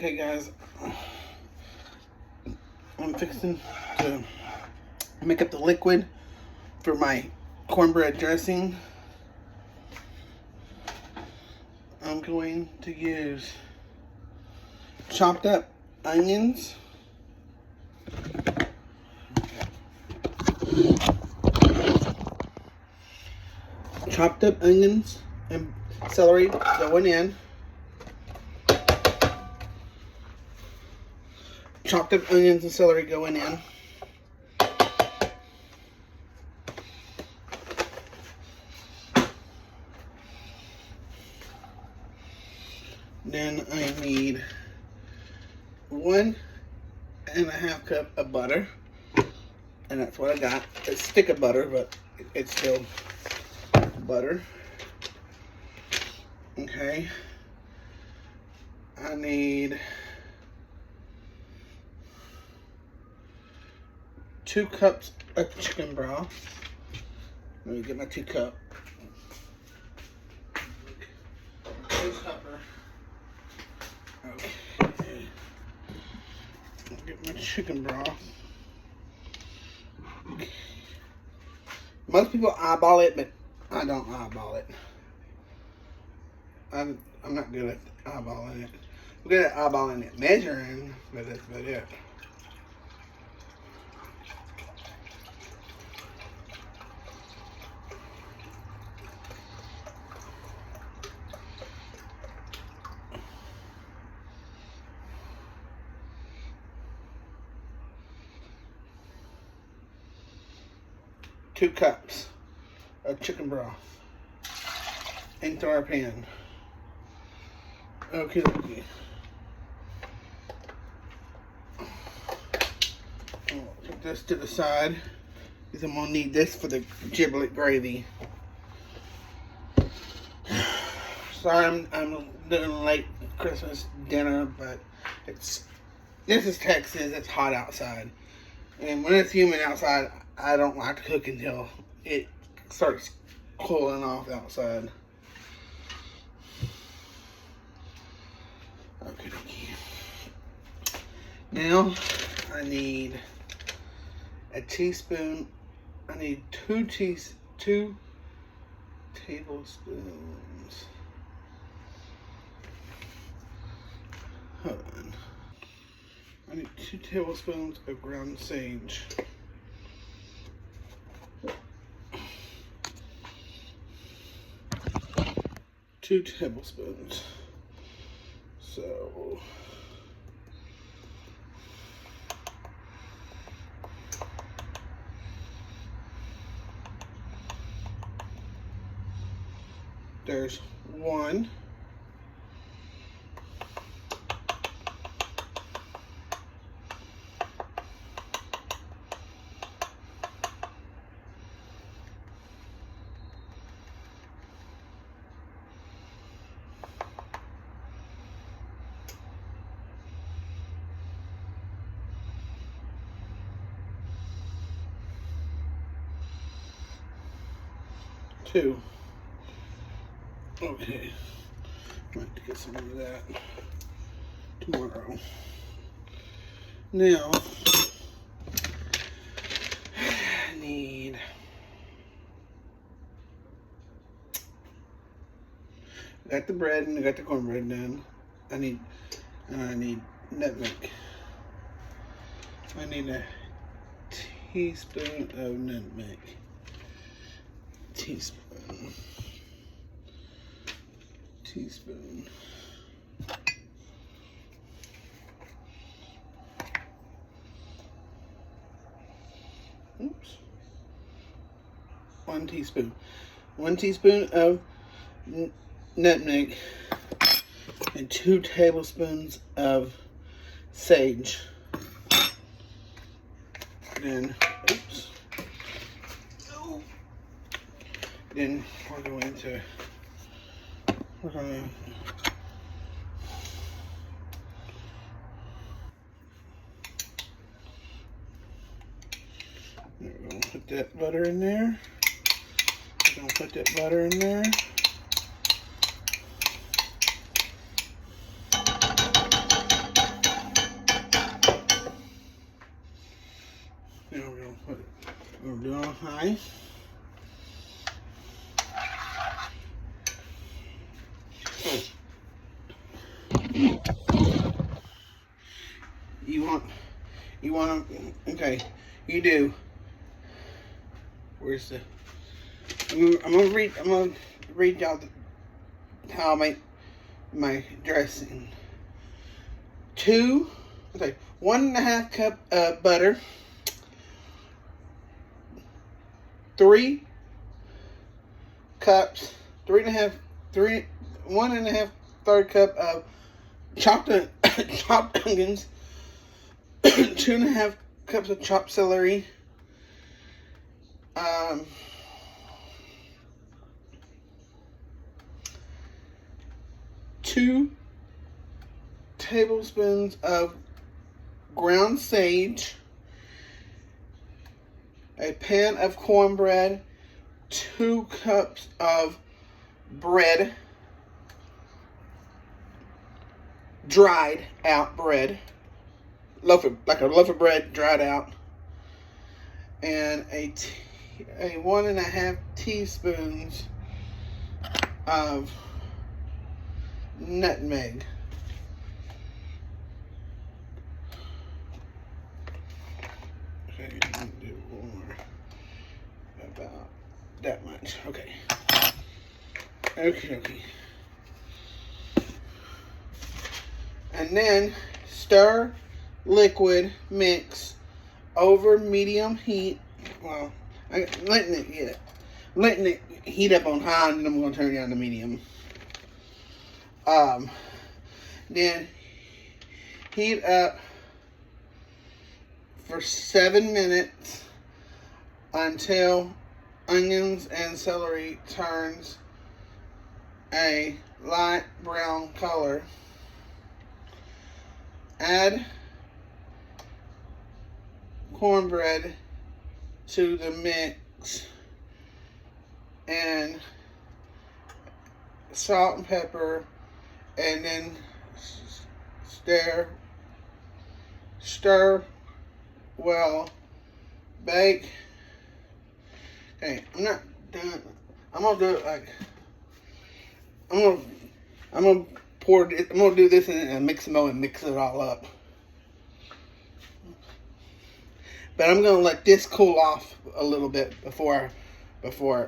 Okay guys, I'm fixing to make up the liquid for my cornbread dressing. I'm going to use chopped up onions, and celery going in. Chopped up onions and celery going in. Then I need 1.5 cups of butter. And that's what I got. It's a stick of butter, but it's still butter. Okay. I need 2 cups of chicken broth. Let me get my 2 cup. Okay. Get my chicken broth. Most people eyeball it, but I don't eyeball it. I'm not good at eyeballing it. I'm good at eyeballing it, measuring, but that's about it. Two cups of chicken broth into our pan. Okay. I'll put this to the side because I'm gonna need this for the giblet gravy. Sorry, I'm doing late Christmas dinner, but this is Texas. It's hot outside, and when it's humid outside, I don't like to cook until it starts cooling off outside. Okay. Now I need a teaspoon. I need 2 tablespoons. Hold on. I need 2 tablespoons of ground sage. 2 tablespoons. So there's 1. Two. Okay. I'd like to get some of that tomorrow. Now, I need got the bread and I got the cornbread done. I need nutmeg. I need a teaspoon of nutmeg. Teaspoon. Oops. 1 teaspoon. 1 teaspoon of nutmeg and 2 tablespoons of sage. Then, oops. Then we're going to put that butter in there. We're going to put that butter in there. high. You want them, okay, you do. Where's the, I'm gonna read y'all how I make my dressing. 1.5 cup of butter, 3 cups, 1.5 third cup of chopped onions, 2.5 cups of chopped celery, 2 tablespoons of ground sage, a pan of cornbread, 2 cups of bread, dried out bread, like a loaf of bread dried out, and a 1.5 teaspoons of nutmeg. Okay, do more, about that much. Okay. Okay. And then stir liquid mix over medium heat. Well, I'm letting it heat up on high, and then I'm going to turn it down to medium. Then heat up for 7 minutes until onions and celery turns a light brown color. Add cornbread to the mix and salt and pepper, and then stir well. Bake. Okay, I'm not done. I'm gonna do it like I'm gonna pour it. I'm gonna do this in a mixing bowl and mix it all up. But I'm gonna let this cool off a little bit before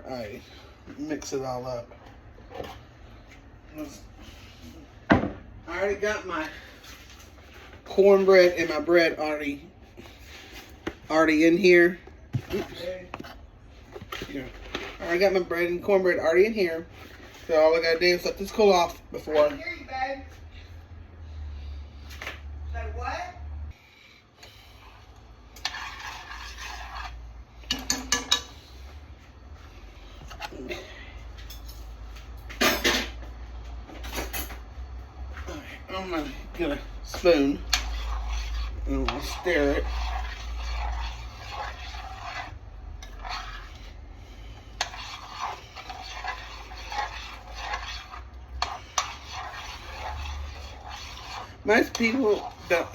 I mix it all up. I already got my cornbread and my bread already in here. Oops. Yeah. I got my bread and cornbread already in here. So all I gotta do is let this cool off before. I hear you, babe. Like what? I'm gonna get a spoon and I'll stir it. Most people don't.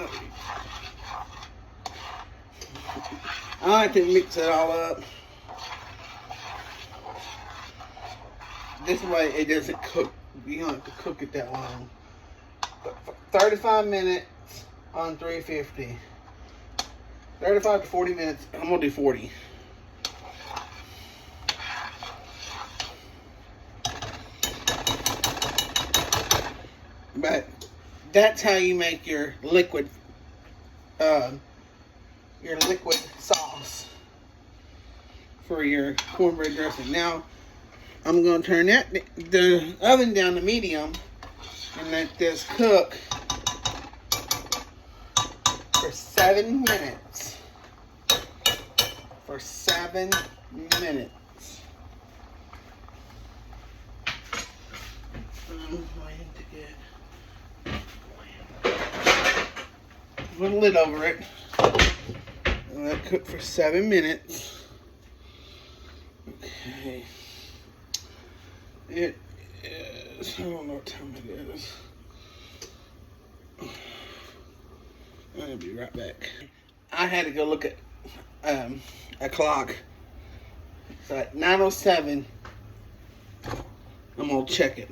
I like to mix it all up. This way it doesn't cook. You don't have to cook it that long. But 35 minutes on 350. 35 to 40 minutes. I'm gonna do 40. But that's how you make your liquid sauce for your cornbread dressing. Now I'm gonna turn the oven down to medium and let this cook for 7 minutes. For 7 minutes. I'm waiting to get. Put a lid over it and let it cook for 7 minutes. Okay. It is, I don't know what time it is. I'll be right back. I had to go look at a clock So at 9:07, I'm gonna check it.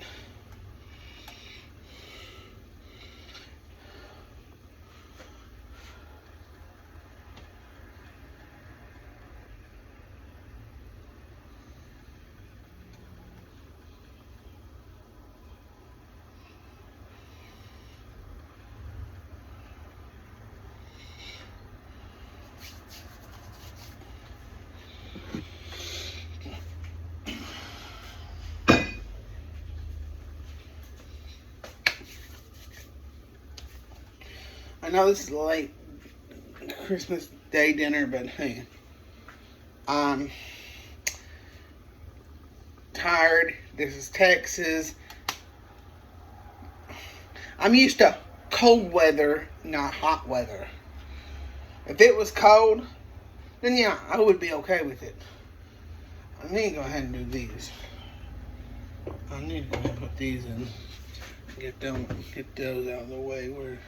I know this is late Christmas Day dinner, but hey, I'm tired. This is Texas. I'm used to cold weather, not hot weather. If it was cold, then yeah, I would be okay with it. I need to go ahead and do these. I need to go ahead and put these in. Get those out of the way. Where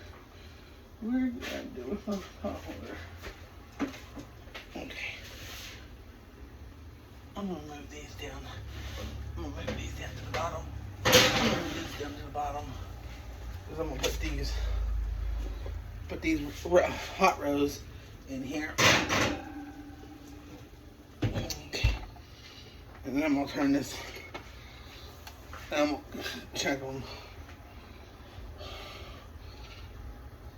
did I do with my pot holder? Okay. I'm gonna move these down. I'm gonna move these down to the bottom. I'm gonna move these down to the bottom. Because I'm gonna put these hot rows in here. Okay. And then I'm gonna turn this. I'm gonna check them.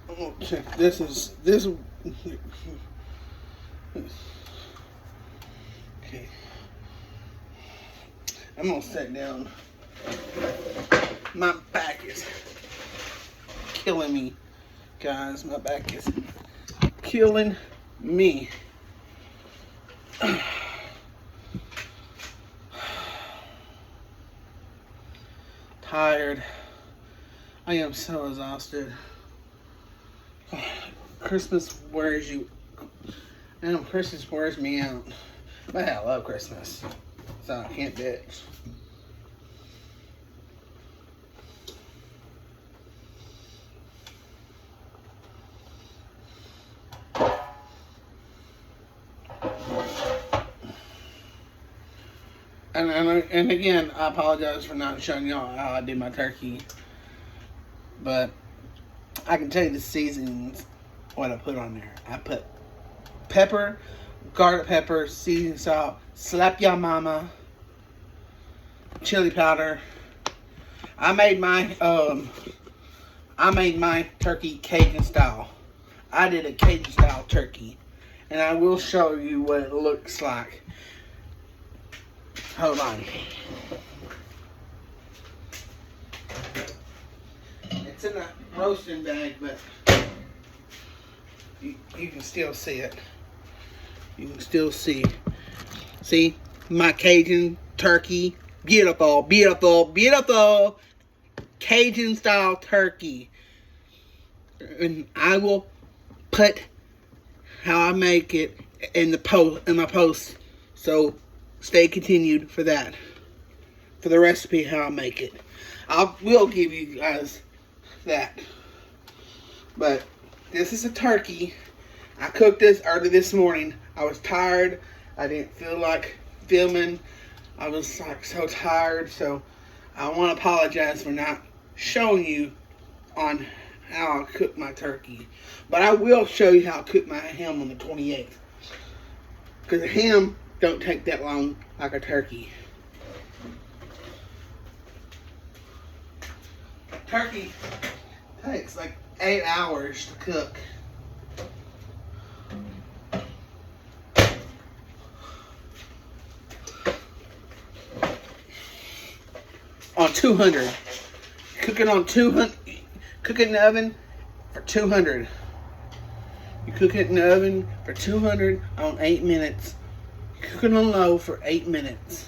I'm gonna check. This. Okay. I'm gonna sit down. My back is killing me, guys. My back is killing me. Tired. I am so exhausted. Christmas wears you. And Christmas wears me out. But I love Christmas. So I can't bitch. And again, I apologize for not showing y'all how I do my turkey. But I can tell you the seasonings, what I put on there. I put pepper, garlic pepper, seasoning salt, slap ya mama, chili powder. I made my turkey Cajun style. I did a Cajun style turkey, and I will show you what it looks like. Hold on. It's in a roasting bag, but you can still see it. You can still see. See my Cajun turkey. Beautiful, beautiful, beautiful Cajun style turkey. And I will put how I make it in my post. So stay continued for that. For the recipe how I make it. I will give you guys that. But this is a turkey. I cooked this early this morning. I was tired. I didn't feel like filming. I was like so tired. So I want to apologize for not showing you on how I cook my turkey. But I will show you how I cook my ham on the 28th. Because the ham don't take that long like a turkey. A turkey takes like 8 hours to cook. On 200. Cook it on 200. Cook it in the oven for 200. You cook it in the oven for 200 on 8 minutes. Cook it on low for 8 minutes.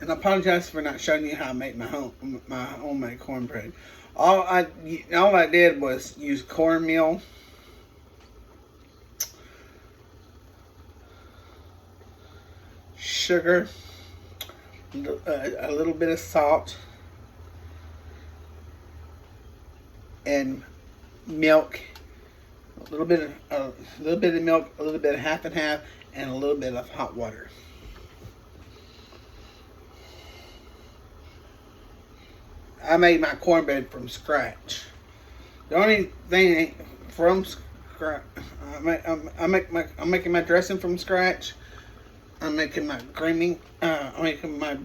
And I apologize for not showing you how I make my homemade cornbread. All I did was use cornmeal, sugar, a little bit of salt, and milk. A little bit of milk, a little bit of half and half, and a little bit of hot water. I made my cornbread from scratch. The only thing from scratch, I'm making my dressing from scratch. I'm making my creaming. I'm making my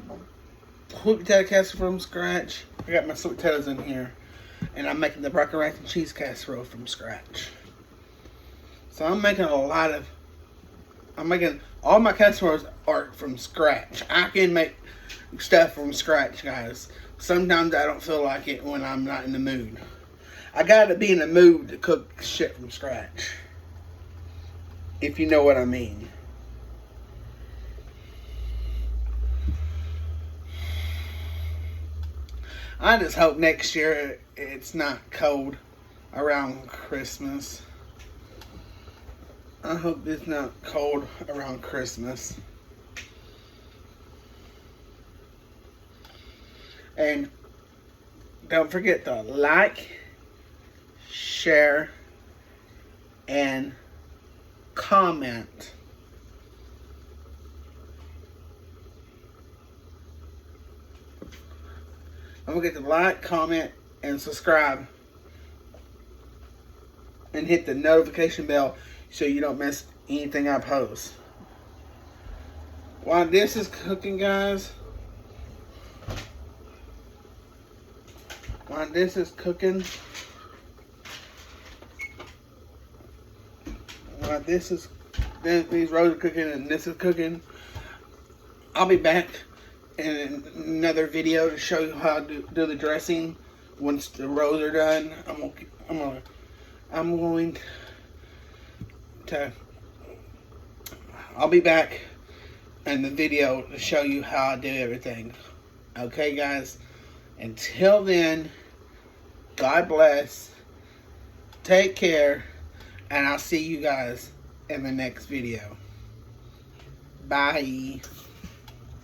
sweet potato casserole from scratch. I got my sweet potatoes in here, and I'm making the broccoli rack and cheese casserole from scratch. So I'm making all my casseroles are from scratch. I can make stuff from scratch, guys. Sometimes I don't feel like it when I'm not in the mood. I gotta be in the mood to cook shit from scratch. If you know what I mean. I just hope next year it's not cold around Christmas. I hope it's not cold around Christmas. And don't forget to like, share, and comment. Don't forget to like, comment, and subscribe. And hit the notification bell so you don't miss anything I post. While this is cooking, guys, these rolls are cooking and this is cooking, I'll be back in another video to show you how to do the dressing. Once the rolls are done, I'll be back in the video to show you how I do everything. Okay, guys? Until then, God bless, take care, and I'll see you guys in the next video. Bye.